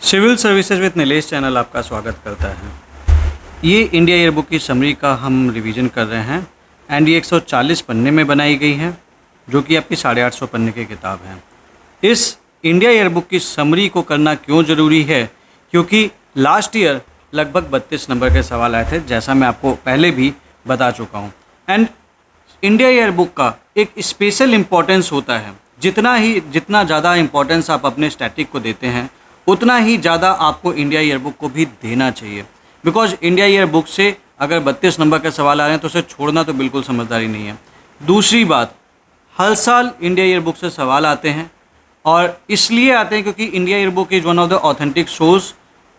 Civil services with Nilesh channel आपका स्वागत करता है। ये इंडिया ईयरबुक की समरी का हम रिवीजन कर रहे हैं एंड ये 140 पन्ने में बनाई गई है, जो कि आपकी 850 पन्ने की किताब है। इस इंडिया ईयरबुक की समरी को करना क्यों ज़रूरी है? क्योंकि लास्ट ईयर लगभग 32 नंबर के सवाल आए थे, जैसा मैं आपको पहले भी बता चुका हूँ। एंड इंडिया ईयरबुक का एक स्पेशल इम्पोर्टेंस होता है। जितना ज़्यादा इम्पोर्टेंस आप अपने स्टैटिक को देते हैं, उतना ही ज़्यादा आपको इंडिया ईयरबुक को भी देना चाहिए। बिकॉज इंडिया ईयरबुक से अगर 32 नंबर के सवाल आ रहे हैं तो उसे छोड़ना तो बिल्कुल समझदारी नहीं है। दूसरी बात, हर साल इंडिया ईयरबुक से सवाल आते हैं और इसलिए आते हैं क्योंकि India yearbook is one of the authentic source.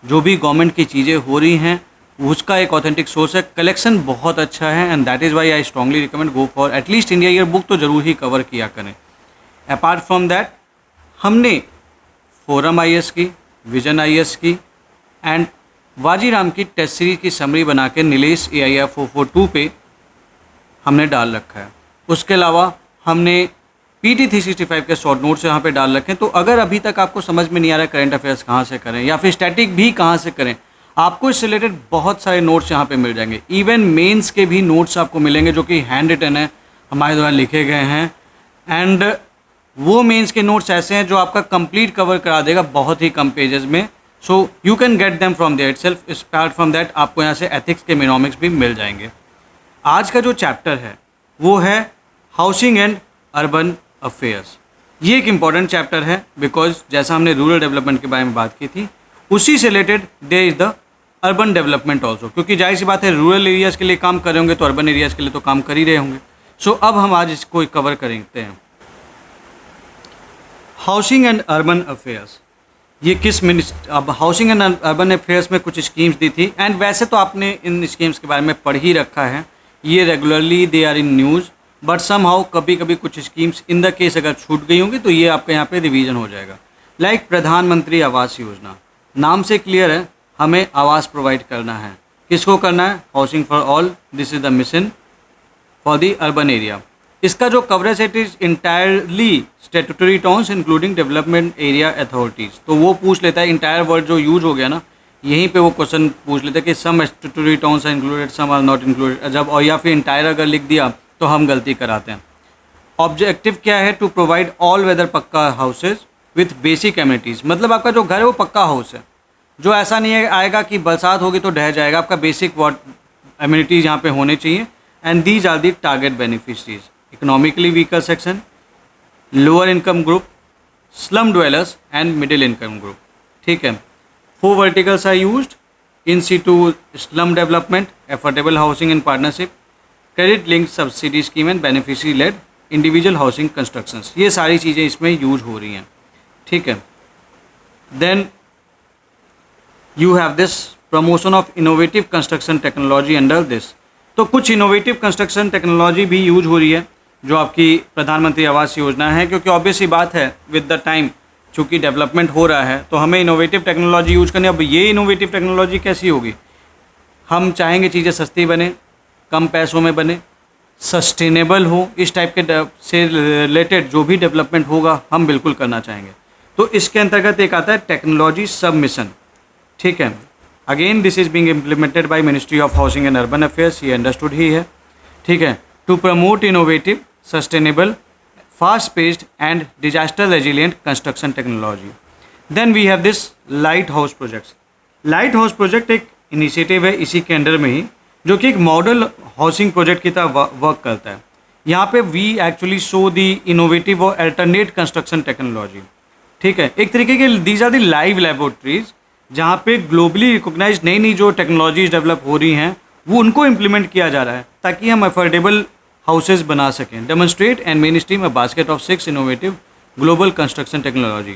जो भी गवर्नमेंट की चीज़ें हो रही हैं उसका एक ऑथेंटिक सोर्स है। कलेक्शन बहुत अच्छा है and that is why I strongly recommend go for at least India yearbook तो ज़रूर ही कवर किया करें। अपार्ट फ्रॉम दैट, हमने फोरम आईएएस की, विजन आईएएस की एंड वाजीराम की टेस्ट सीरीज की समरी बना के नीलेश AIR 442 पे हमने डाल रखा है। उसके अलावा हमने PT 365 के शॉर्ट नोट्स यहाँ पे डाल रखे हैं। तो अगर अभी तक आपको समझ में नहीं आ रहा करंट अफेयर्स कहाँ से करें या फिर स्टैटिक भी कहाँ से करें, आपको इससे रिलेटेड बहुत सारे नोट्स यहाँ पे मिल जाएंगे। इवन मेंस के भी नोट्स आपको मिलेंगे जो कि हैंड रिटन है, हमारे द्वारा लिखे गए हैं। एंड वो मेंस के नोट्स ऐसे हैं जो आपका कंप्लीट कवर करा देगा बहुत ही कम पेजेस में। So you can get them from there itself. Apart from that आपको यहाँ से एथिक्स के मिनोमिक्स भी मिल जाएंगे। आज का जो चैप्टर है वो है हाउसिंग एंड अर्बन अफेयर्स। ये एक इम्पॉर्टेंट चैप्टर है बिकॉज जैसा हमने रूरल डेवलपमेंट के बारे में बात की थी, उसी से related there is the urban development also. क्योंकि जाहिर सी बात है, रूरल एरियाज़ के लिए काम कर रहे होंगे तो अर्बन एरियाज़ के लिए तो काम कर ही रहे होंगे। सो अब हम आज इसको कवर करेंगे हैं। हाउसिंग एंड अर्बन अफेयर्स, ये किस मिनिस्टर, अब हाउसिंग एंड अर्बन अफेयर्स में कुछ स्कीम्स दी थी एंड वैसे तो आपने इन स्कीम्स के बारे में पढ़ ही रखा है। ये regularly they are in news, but somehow कभी कभी कुछ स्कीम्स इन द केस अगर छूट गई होंगी तो ये आपके यहाँ पे रिवीजन हो जाएगा। लाइक प्रधानमंत्री आवास योजना, नाम से क्लियर है, हमें आवास प्रोवाइड करना है। किसको करना है? Housing for all. This is the mission for the urban area. इसका जो कवरेज है it is entirely statutory towns including development area authorities. तो वो पूछ लेता है, इंटायर वर्ड जो यूज हो गया ना, यहीं पे वो क्वेश्चन पूछ लेता है कि some statutory towns are included, some are not included. जब और या फिर इंटायर अगर लिख दिया तो हम गलती कराते हैं। ऑब्जेक्टिव क्या है? टू प्रोवाइड ऑल वेदर पक्का हाउसेज विथ बेसिक एमिनिटीज़। मतलब आपका जो घर है वो पक्का हाउस है, जो ऐसा नहीं है आएगा कि बरसात होगी तो ढह जाएगा। आपका बेसिक एमिनिटीज़ यहाँ पे होने चाहिए। And these are the target beneficiaries: economically weaker section, lower income group, slum dwellers and middle income group. ठीक है। 4 verticals are used: in situ slum development, affordable housing in partnership, credit link subsidy scheme and beneficiary led individual housing constructions. ये सारी चीज़ें इसमें use हो रही हैं। ठीक है। Then you have this promotion of innovative construction technology under this. तो कुछ इनोवेटिव कंस्ट्रक्शन टेक्नोलॉजी भी यूज हो रही है जो आपकी प्रधानमंत्री आवास योजना है। क्योंकि ऑब्वियस ही बात है, विद द टाइम चूँकि डेवलपमेंट हो रहा है तो हमें इनोवेटिव टेक्नोलॉजी यूज करनी है। अब ये इनोवेटिव टेक्नोलॉजी कैसी होगी? हम चाहेंगे चीज़ें सस्ती बने, कम पैसों में बने, सस्टेनेबल हो। इस टाइप के से रिलेटेड जो भी डेवलपमेंट होगा हम बिल्कुल करना चाहेंगे। तो इसके अंतर्गत एक आता है टेक्नोलॉजी सब मिशन। ठीक है। Again this is being implemented by ministry of housing and urban affairs. ये अंडरस्टूड ही है। ठीक है। To promote innovative, sustainable, fast paced and disaster resilient construction technology. Then we have this light house projects. Light house project एक initiative है इसी के under में ही, जो कि एक मॉडल हाउसिंग प्रोजेक्ट की तरह वर्क करता है। यहाँ पे we actually show the innovative और अल्टरनेट कंस्ट्रक्शन टेक्नोलॉजी। ठीक है। एक तरीके के these are the live laboratories जहाँ पे ग्लोबली रिकॉग्नाइज नई नई जो टेक्नोलॉजीज डेवलप हो रही हैं वो उनको इम्प्लीमेंट किया जा रहा है ताकि हम अफोर्डेबल हाउसेज बना सकें। Demonstrate and main stream a basket of 6 innovative global construction technology.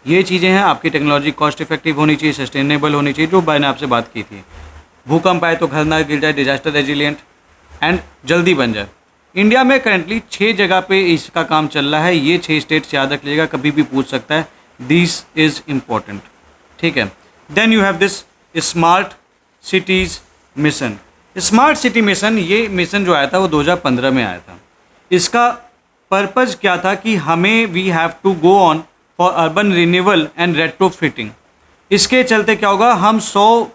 ये चीज़ें हैं। आपकी टेक्नोलॉजी कॉस्ट इफेक्टिव होनी चाहिए, सस्टेनेबल होनी चाहिए, जो मैंने आपसे बात की थी। भूकंप आए तो घर ना गिर जाए, डिजास्टर रेजिलियंट एंड जल्दी बन जाए। इंडिया में करंटली 6 जगह पे इसका काम चल रहा है। ये 6 स्टेट्स याद रख लीजिएगा, कभी भी पूछ सकता है। This is important. ठीक है। Then you have this smart cities mission. Smart city mission, ये मिशन जो आया था वो 2015 में आया था। इसका पर्पज़ क्या था कि हमें we have to go on for urban renewal and retrofitting. इसके चलते क्या होगा, हम 100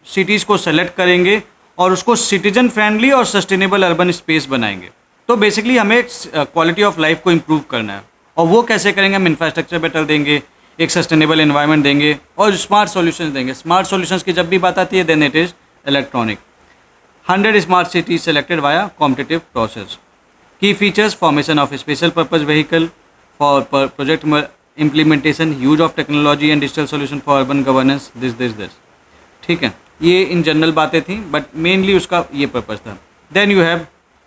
सिटीज़ को सेलेक्ट करेंगे और उसको सिटीजन फ्रेंडली और सस्टेनेबल अर्बन स्पेस बनाएंगे। तो बेसिकली हमें क्वालिटी ऑफ लाइफ को इम्प्रूव करना है, और वो कैसे करेंगे, हम इंफ्रास्ट्रक्चर बेटर देंगे, एक सस्टेनेबल एनवायरनमेंट देंगे और स्मार्ट सॉल्यूशंस देंगे। स्मार्ट सॉल्यूशंस की जब भी बात आती है, then it is electronic. 100 smart cities selected via competitive process. Key features, formation of special purpose vehicle for project implementation, use of technology and digital solution for urban governance, this. ठीक है, ये in general बातें थी, but mainly उसका ये purpose था। Then you have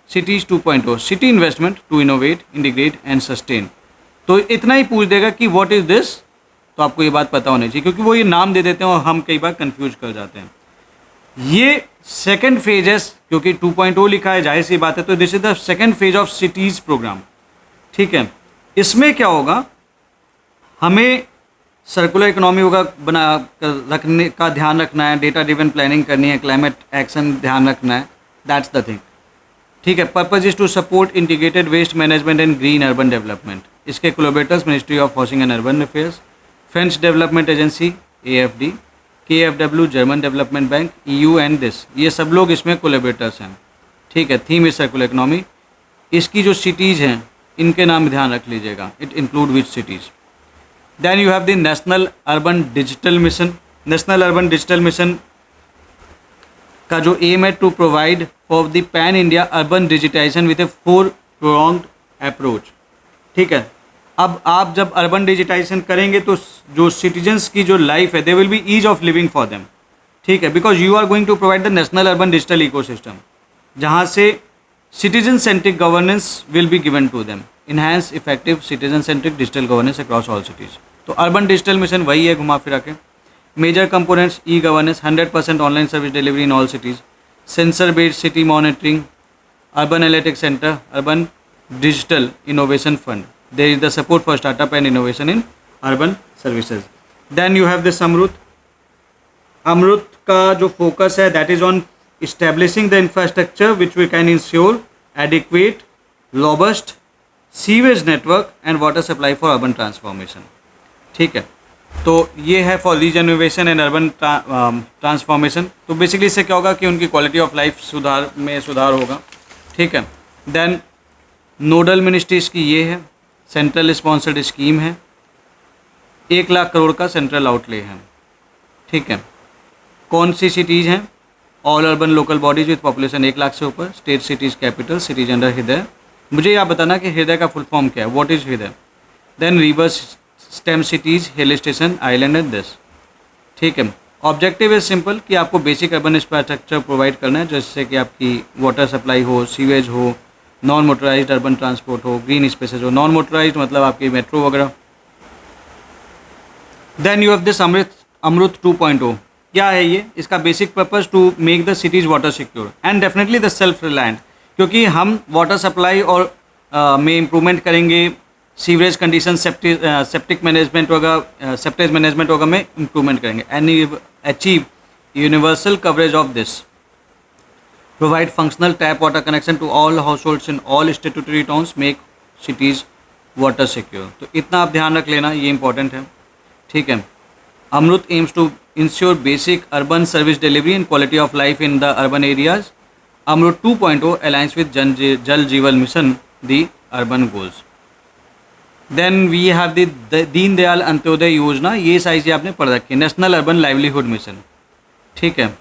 cities 2.0, city investment to innovate, integrate and sustain. तो इतना ही पूछ देगा कि व्हाट इज़ दिस, तो आपको ये बात पता होनी चाहिए, क्योंकि वो ये नाम दे देते हैं और हम कई बार कंफ्यूज कर जाते हैं। ये सेकंड फेज है, क्योंकि 2.0 लिखा है, जाहिर सी बात है, तो this is the second phase of cities programme. ठीक है, इसमें क्या होगा, हमें सर्कुलर इकोनॉमी होगा बना रखने का ध्यान रखना है, डेटा ड्रिवन प्लानिंग करनी है, क्लाइमेट एक्शन ध्यान रखना है, दैट्स द थिंग। ठीक है, purpose is to support integrated waste management and green urban development. इसके collaborators ministry of housing and urban affairs, French development agency AFD, KFW German development bank, EU and this, ये सब लोग इसमें collaborators हैं। ठीक है, थीम इज सर्कुलर इकोनॉमी। इसकी जो सिटीज़ हैं इनके नाम ध्यान रख लीजिएगा, it include which cities. Then you have the national urban digital mission. National urban digital mission का जो एम है, to provide for the pan India urban digitisation with a 4-pronged approach. ठीक है, अब आप जब अर्बन डिजिटाइजेशन करेंगे तो जो सिटीजन्स की जो लाइफ है, they will be ease of living for them. ठीक है, because you are going to provide the national urban digital ecosystem, जहाँ से citizen centric governance will be given to them, enhance effective citizen centric digital governance across all cities. तो urban digital mission वही है, घुमा फिरा के। Major components, e governance, 100% online service delivery in all cities, sensor based city monitoring, urban analytics centre, urban digital innovation fund, there is the support for startup and innovation in urban services. Then you have this अमृत। अमृत का जो focus है, that is on establishing the infrastructure which we can ensure adequate, robust sewage network and water supply for urban transformation। ठीक है, तो ये है for regeneration and urban transformation. तो basically इससे क्या होगा कि उनकी क्वालिटी ऑफ लाइफ सुधार होगा। ठीक है, देन नोडल मिनिस्ट्रीज की ये है, सेंट्रल स्पॉन्सर्ड स्कीम है, 1 लाख करोड़ का सेंट्रल आउटले है। ठीक है, कौन सी सिटीज़ हैं, all urban local bodies with population 1 lakh से ऊपर, state cities capital, cities under हृदय। मुझे आप बताना कि हृदय का फुल फॉर्म क्या है, what is Hriday. Then rivers stem cities, hill station, island and this. ठीक है, ऑब्जेक्टिव इज सिंपल कि आपको बेसिक अर्बन इंफ्रास्ट्रक्चर प्रोवाइड करना है, जिससे कि आपकी वाटर सप्लाई हो, सीवेज हो, नॉन मोटराइज्ड अर्बन ट्रांसपोर्ट हो, ग्रीन स्पेसेस हो। नॉन मोटराइज्ड मतलब आपकी मेट्रो वगैरह। Then you have this Amrut 2.0। क्या है ये, इसका basic purpose to make the cities water secure and definitely the self reliant, क्योंकि हम वाटर सप्लाई और में इम्प्रूवमेंट करेंगे, सीवरेज कंडीशन, सेप्टिक मैनेजमेंट होगा, सेप्टेज मैनेजमेंट होगा, में इम्प्रूवमेंट करेंगे and achieve universal coverage of this, provide functional tap water connection to all households in all statutory towns, make cities water secure। तो इतना आप ध्यान रख लेना, ये इंपॉर्टेंट है। ठीक है, अमृत aims to ensure basic urban service delivery and quality of life in the urban areas। Amrit 2.0 aligns with Jal Jeevan mission, the urban goals। Then we have the Deen Dayal Antyodaya योजना, ये साइज आपने पढ़ रखी है, नेशनल अर्बन लाइवलीहुड मिशन। ठीक है,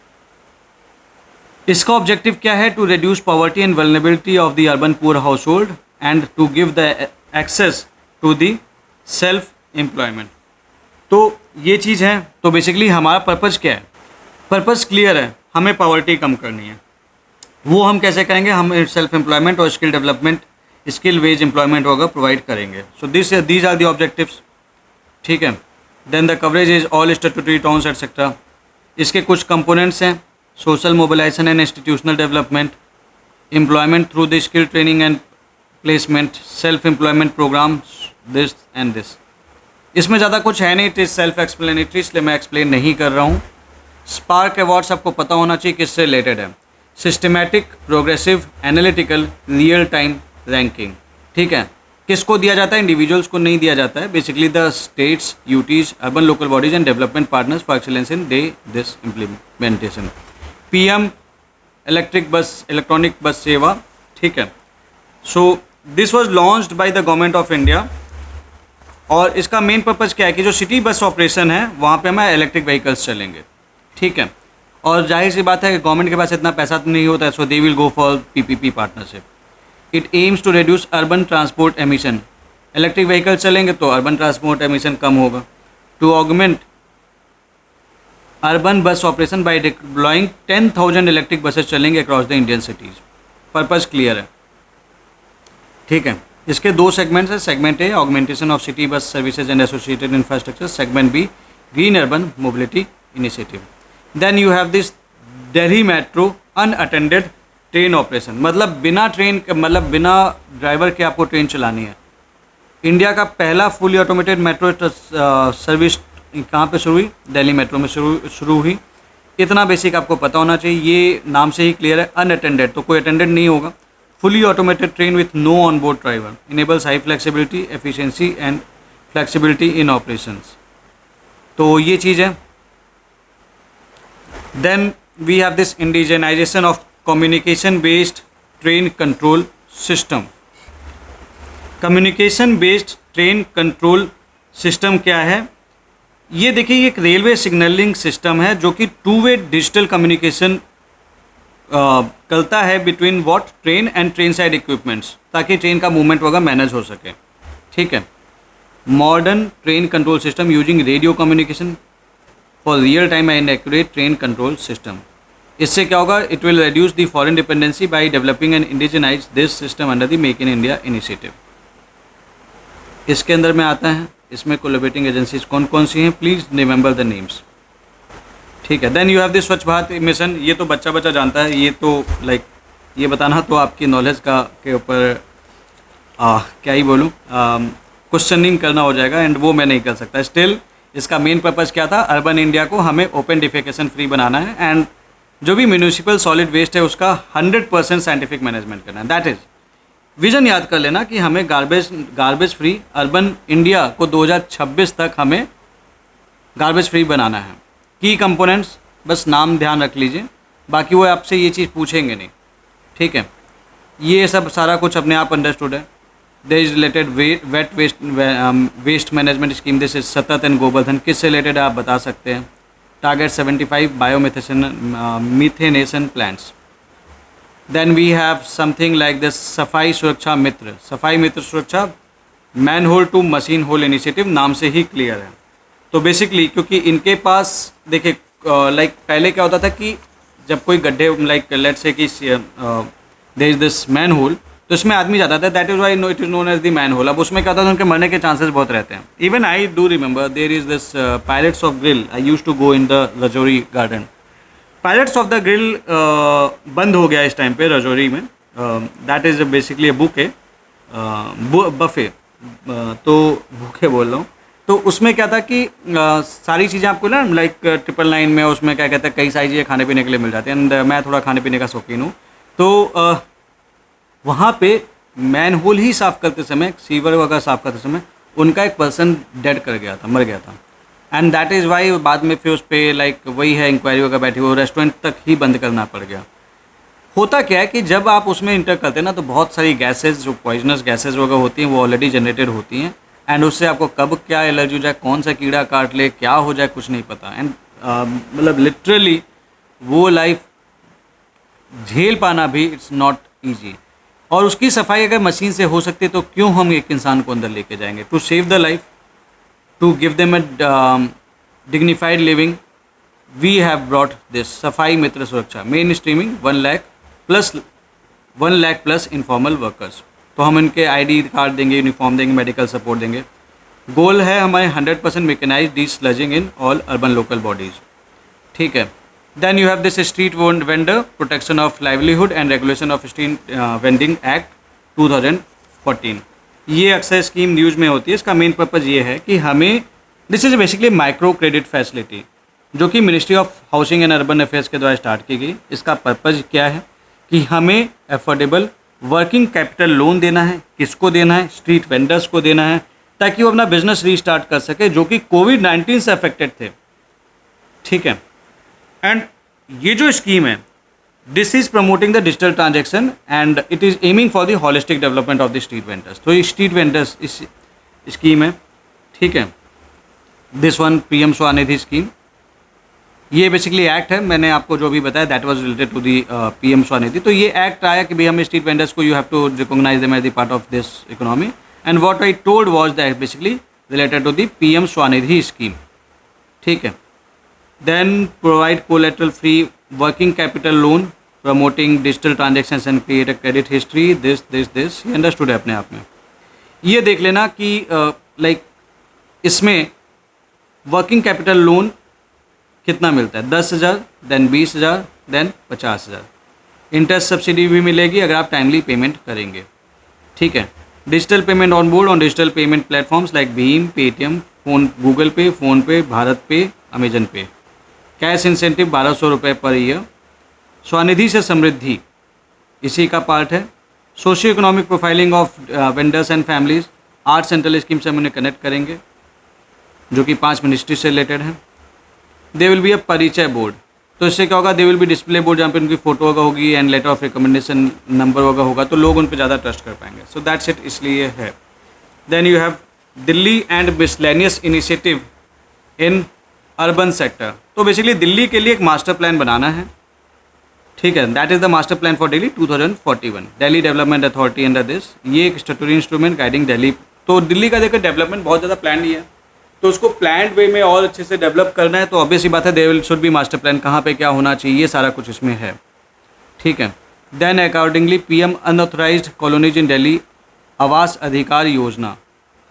इसका objective क्या है, to reduce poverty and vulnerability of the urban poor household and to give the access to the self employment. तो ये चीज़ है। तो बेसिकली हमारा पर्पज़ क्या है, पर्पज़ क्लियर है, हमें पॉवर्टी कम करनी है। वो हम कैसे करेंगे, हम सेल्फ एम्प्लॉयमेंट और skill development, skill wage employment होगा, प्रोवाइड करेंगे। So these are the objectives. ठीक है, then the coverage is all statutory towns etcetera. इसके कुछ कंपोनेंट्स हैं, social mobilisation and institutional development, employment through the skill training and placement, self employment programme, this and this. इसमें ज़्यादा कुछ है नहीं, इट इज़ सेल्फ एक्सप्लेनेटरी, इसलिए मैं एक्सप्लेन नहीं कर रहा हूँ। स्पार्क अवार्ड्स आपको पता होना चाहिए किससे रिलेटेड है, systematic, progressive, analytical, real time ranking. ठीक है, किसको दिया जाता है? इंडिविजुअल्स को नहीं दिया जाता है। Basically the states, UTs, urban local bodies and development partners for excellence in day this implementation. PM electronic बस सेवा, ठीक है। So this was launched by the government of India, और इसका मेन पर्पज़ क्या है कि जो सिटी बस ऑपरेशन है वहाँ पे हमें इलेक्ट्रिक व्हीकल्स चलेंगे, ठीक है। और जाहिर सी बात है कि गवर्नमेंट के पास इतना पैसा तो नहीं होता है, so they will go for PPP partnership. It aims to reduce urban transport emission. Electric vehicle चलेंगे तो अर्बन ट्रांसपोर्ट एमिशन कम होगा। To augment urban bus operation by deploying 10,000 electric buses चलेंगे across the Indian cities. Purpose clear है, ठीक है। इसके दो सेगमेंट्स हैं। Segment A augmentation of city bus services and associated infrastructure, segment B green urban mobility initiative. Then you have this Delhi metro unattended train operation, मतलब बिना driver के आपको ट्रेन चलानी है। इंडिया का पहला फुली ऑटोमेटेड मेट्रो सर्विस कहाँ पे शुरू हुई? दिल्ली मेट्रो में शुरू हुई। इतना बेसिक आपको पता होना चाहिए, ये नाम से ही क्लियर है। अनअटेंडेड तो कोई अटेंडेड नहीं होगा। fully automated train with no onboard driver enables high flexibility, efficiency and flexibility in operations। तो ये चीज़ है। Then we have this indigenization of communication based train control system। Communication based train control system क्या है? ये देखिए, ये एक railway signalling system है जो कि टू वे डिजिटल कम्युनिकेशन करता है between what train and train side equipments, ताकि ट्रेन का मूवमेंट वगैरह मैनेज हो सके, ठीक है। Modern train control system using radio communication for real time and accurate train control system. इससे क्या होगा? It will reduce the foreign dependency by developing and indigenise this system under the make in India initiative. इसके अंदर में आता है, इसमें collaborating agencies कौन कौन सी हैं, प्लीज़ रिमेंबर द नेम्स, ठीक है। देन यू हैव दिस स्वच्छ भारत मिशन। ये तो बच्चा जानता है, ये तो ये बताना तो आपकी नॉलेज का के ऊपर क्या ही बोलूँ, क्वेश्चनिंग करना हो जाएगा, एंड वो मैं नहीं कर सकता। स्टिल इसका मेन पर्पज़ क्या था? अर्बन इंडिया को हमें ओपन डिफेकेशन फ्री बनाना है, एंड जो भी म्यूनिसिपल सॉलिड वेस्ट है उसका 100% साइंटिफिक मैनेजमेंट करना है। That is vision. याद कर लेना कि हमें गार्बेज फ्री अर्बन इंडिया को 2026 तक हमें गार्बेज फ्री बनाना है। की कंपोनेंट्स बस नाम ध्यान रख लीजिए, बाकी वो आपसे ये चीज़ पूछेंगे नहीं, ठीक है। ये सब सारा कुछ अपने आप अंडरस्टूड है। There is related wet waste management scheme, this is Satat and Govardhan. किससे रिलेटेड आप बता सकते हैं? Target 75 biomethanation plants. Then we have something like this Safai Suraksha Mitra, Safai Mitra Suraksha manhole to machine hole initiative, नाम से ही क्लियर है। तो बेसिकली क्योंकि इनके पास देखिए पहले क्या होता था कि जब कोई गड्ढे लेट्स से कि there is this manhole, तो इसमें आदमी जाता था, that is why no it is known as the manhole. अब उसमें क्या होता था, उनके मरने के चांसेस बहुत रहते हैं। Even I do remember there is this pirates of grill, I use to go in the Rajouri garden. Pirates of the grill बंद हो गया इस टाइम पे रजौरी में। दैट इज बेसिकली बुक है, बफे, तो भूखे बोल रहा हूँ। तो उसमें क्या था कि सारी चीज़ें आपको ना 999 में उसमें क्या कहते हैं, कई सारी चीज़ें खाने पीने के लिए मिल जाती हैं, एंड मैं थोड़ा खाने पीने का शौकीन हूँ। तो वहाँ पे मैन होल ही साफ़ करते समय, सीवर वगैरह साफ़ करते समय उनका एक पर्सन डेड कर गया था, मर गया था, एंड दैट इज़ वाई बाद में फिर उस पर वही है इंक्वायरी वगैरह बैठी, वो रेस्टोरेंट तक ही बंद करना पड़ गया। होता क्या है कि जब आप उसमें इंटर करते हैं ना, तो बहुत सारी गैसेज, जो पॉइजनस गैसेज वगैरह होती हैं, वो ऑलरेडी जनरेटेड होती हैं, एंड उससे आपको कब क्या एलर्जी हो जाए, कौन सा कीड़ा काट ले, क्या हो जाए, कुछ नहीं पता। एंड मतलब लिटरली वो लाइफ झेल पाना भी इट्स नॉट ईजी। और उसकी सफाई अगर मशीन से हो सकती है तो क्यों हम एक इंसान को अंदर लेके जाएंगे? To save the life, to give them a dignified living, we have brought this Safai Mitra Suraksha mainstreaming 1 lakh plus informal workers. तो हम इनके आईडी कार्ड देंगे, यूनिफॉर्म देंगे, मेडिकल सपोर्ट देंगे। गोल है हमारे 100% mechanized desludging in all urban local bodies, ठीक है। Then you have this street vendor protection of livelihood and regulation of street vending act 2014। ये अक्सर स्कीम न्यूज़ में होती है। इसका मेन पर्पज़ ये है कि हमें, this is basically micro credit facility जो कि ministry of housing and urban affairs के द्वारा स्टार्ट की गई। इसका पर्पज़ क्या है कि हमें एफोर्डेबल वर्किंग कैपिटल लोन देना है, किसको देना है, स्ट्रीट वेंडर्स को देना है, ताकि वो अपना बिजनेस रीस्टार्ट कर सके जो कि कोविड-19 से अफेक्टेड थे, ठीक है। एंड ये जो स्कीम है, this is promoting the digital transaction and it is aiming for the holistic development of the street vendors. तो ये स्ट्रीट वेंडर्स इस स्कीम है, ठीक है। This one PM Svanidhi scheme, ये बेसिकली एक्ट है, मैंने आपको जो भी बताया that was related to the PM Svanidhi. तो ये एक्ट आया कि भाई हम स्ट्रीट वेंडर्स को you have to recognise them as the part of this economy, and what I told was that basically related to the PM Svanidhi scheme, ठीक है। Then provide collateral free working capital loan, promoting digital transactions and create a credit history, this ये understood है अपने आप में। ये देख लेना कि लाइक इसमें वर्किंग कैपिटल लोन कितना मिलता है, 10,000, देन 20,000, देन 50,000। इंटरेस्ट सब्सिडी भी मिलेगी अगर आप टाइमली पेमेंट करेंगे, ठीक है। Digital payment on board on digital payment platforms like Bhim, Paytm, Google पे, फ़ोनपे, भारत पे, अमेजन पे। कैश इंसेंटिव 1200 रुपये पर ईयर। स्वनिधि से समृद्धि इसी का पार्ट है। Socio economic profiling of vendors and families, 8 central scheme से हम उन्हें कनेक्ट करेंगे जो कि 5 मिनिस्ट्री से रिलेटेड हैं। दे विल बी अ परिचय बोर्ड, तो इससे क्या होगा, दे विल बी डिस्प्ले बोर्ड जहाँ पे उनकी फ़ोटो वगैरह होगी and later of recommendation number वगैरह होगा, तो लोग उन पर ज़्यादा ट्रस्ट कर पाएंगे। सो दैट्स इट, इसलिए है। Then you have Delhi and miscellaneous initiative in urban sector. तो बेसिकली दिल्ली के लिए एक मास्टर प्लान बनाना है, ठीक है। That is the master plan for Delhi 2041, Delhi Development Authority under this. ये एक स्टैट्यूटरी इंस्ट्रूमेंट गाइडिंग दिल्ली। तो दिल्ली का देखकर डेवलपमेंट बहुत ज़्यादा प्लान नहीं है, तो उसको प्लान वे में और अच्छे से डेवलप करना है, तो ऑब्वियस ही बात है there should be master plan, कहाँ पे क्या होना चाहिए, ये सारा कुछ इसमें है, ठीक है। Then accordingly PM unauthorised colonies in Delhi Awas Adhikar योजना,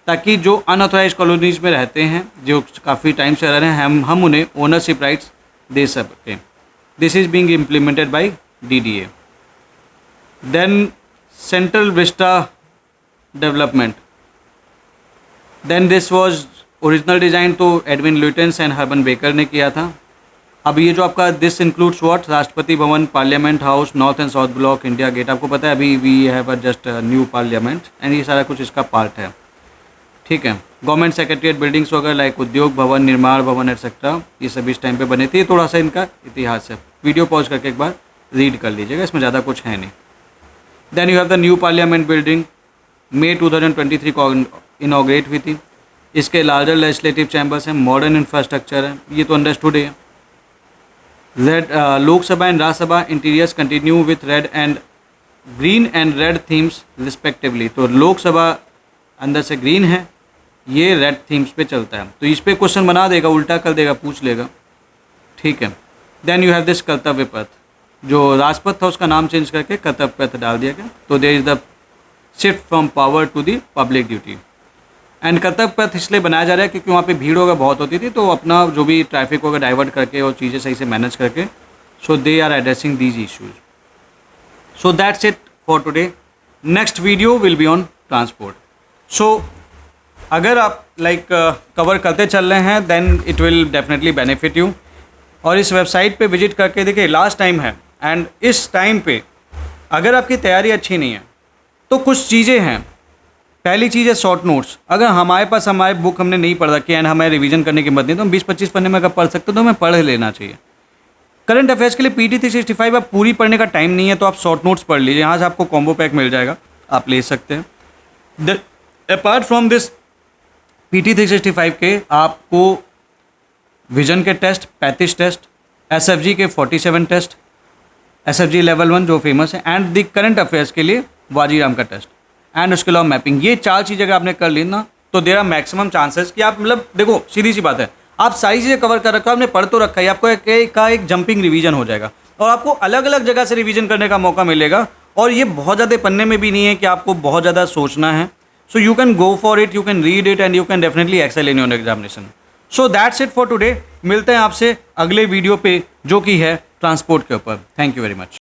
ताकि जो अनऑथराइज कॉलोनीज में रहते हैं, जो काफ़ी टाइम से रह रहे हैं, हम उन्हें ओनरशिप राइट्स दे सकें। This is being implemented by DDA। Then Central Vista development, then this was original design तो Edwin Lutyens and Herbert Baker ने किया था। अब ये जो आपका this includes what, Rashtrapati Bhavan, Parliament House, North and South Block, India Gate. आपको पता है अभी we have just new parliament and ये सारा कुछ इसका पार्ट है, ठीक है। गवर्नमेंट सेक्रेटरीट बिल्डिंग्स वगैरह लाइक उद्योग भवन, निर्माण भवन एटसेट्रा, ये सभी इस टाइम पे बने थे। थोड़ा सा इनका इतिहास है, वीडियो पॉज करके एक बार रीड कर लीजिएगा, इसमें ज़्यादा कुछ है नहीं। Then you have the new parliament building, मई 2023 को इनॉग्रेट हुई थी। इसके लार्जर लेजिस्लेटिव चैम्बर्स हैं, मॉडर्न इंफ्रास्ट्रक्चर है, ये तो अंडरस्टूड है। Lok Sabha and Rajya Sabha interiors continue with red and green and red themes respectively. तो लोकसभा अंदर से ग्रीन है, ये रेड थीम्स पे चलता है, तो इस पर क्वेश्चन बना देगा, उल्टा कर देगा, पूछ लेगा, ठीक है। देन यू हैव दिस कर्तव्य पथ, जो राजपथ था उसका नाम चेंज करके कर्तव्य पथ डाल दिया गया। तो there is the shift from power to the public duty. And Kartavya Path इसलिए बनाया जा रहा है क्योंकि वहाँ पे भीड़ वगैरह बहुत होती थी, तो अपना जो भी ट्रैफिक वगैरह डाइवर्ट करके और चीज़ें सही से मैनेज करके, so they are addressing these issues. So that's it for today. Next video will be on transport. So अगर आप कवर करते चल रहे हैं then it will definitely benefit you. और इस वेबसाइट पे विजिट करके देखिए, लास्ट टाइम है एंड इस टाइम पे अगर आपकी तैयारी अच्छी नहीं है तो कुछ चीज़ें हैं। पहली चीज़ है शॉर्ट नोट्स। अगर हमारे पास हमारे बुक हमने नहीं पढ़ रखी एंड हमें रिवीजन करने की हिम्मत नहीं, तो हम 20-25 पन्ने में अगर पढ़ सकते तो हमें पढ़ लेना चाहिए। करंट अफेयर्स के लिए PT 365 आप पूरी पढ़ने का टाइम नहीं है तो आप शॉर्ट नोट्स पढ़ लीजिए, यहाँ से आपको कॉम्बो पैक मिल जाएगा, आप ले सकते हैं। अपार्ट फ्रॉम दिस PT 365 के आपको विजन के टेस्ट 35 टेस्ट, SFG के 47 टेस्ट, SFG लेवल 1 जो फेमस है, एंड द करंट अफेयर्स के लिए वाजीराम का टेस्ट, एंड उसके अलावा मैपिंग। ये 4 चीज़ें अगर आपने कर ली ना तो देयर आर मैक्सिमम चांसेस कि आप देखो सीधी सी बात है, आप सारी चीज़ें कवर कर रखा है, आपने पढ़ तो रखा है, आपको एक जंपिंग रिवीजन हो जाएगा और आपको अलग अलग जगह से रिवीजन करने का मौका मिलेगा। और ये बहुत ज़्यादा पन्ने में भी नहीं है कि आपको बहुत ज़्यादा सोचना है। So you can go for it, you can read it and you can definitely excel in your examination. So that's it for today. मिलते हैं आपसे अगले वीडियो पे जो कि है ट्रांसपोर्ट के ऊपर। Thank you very much.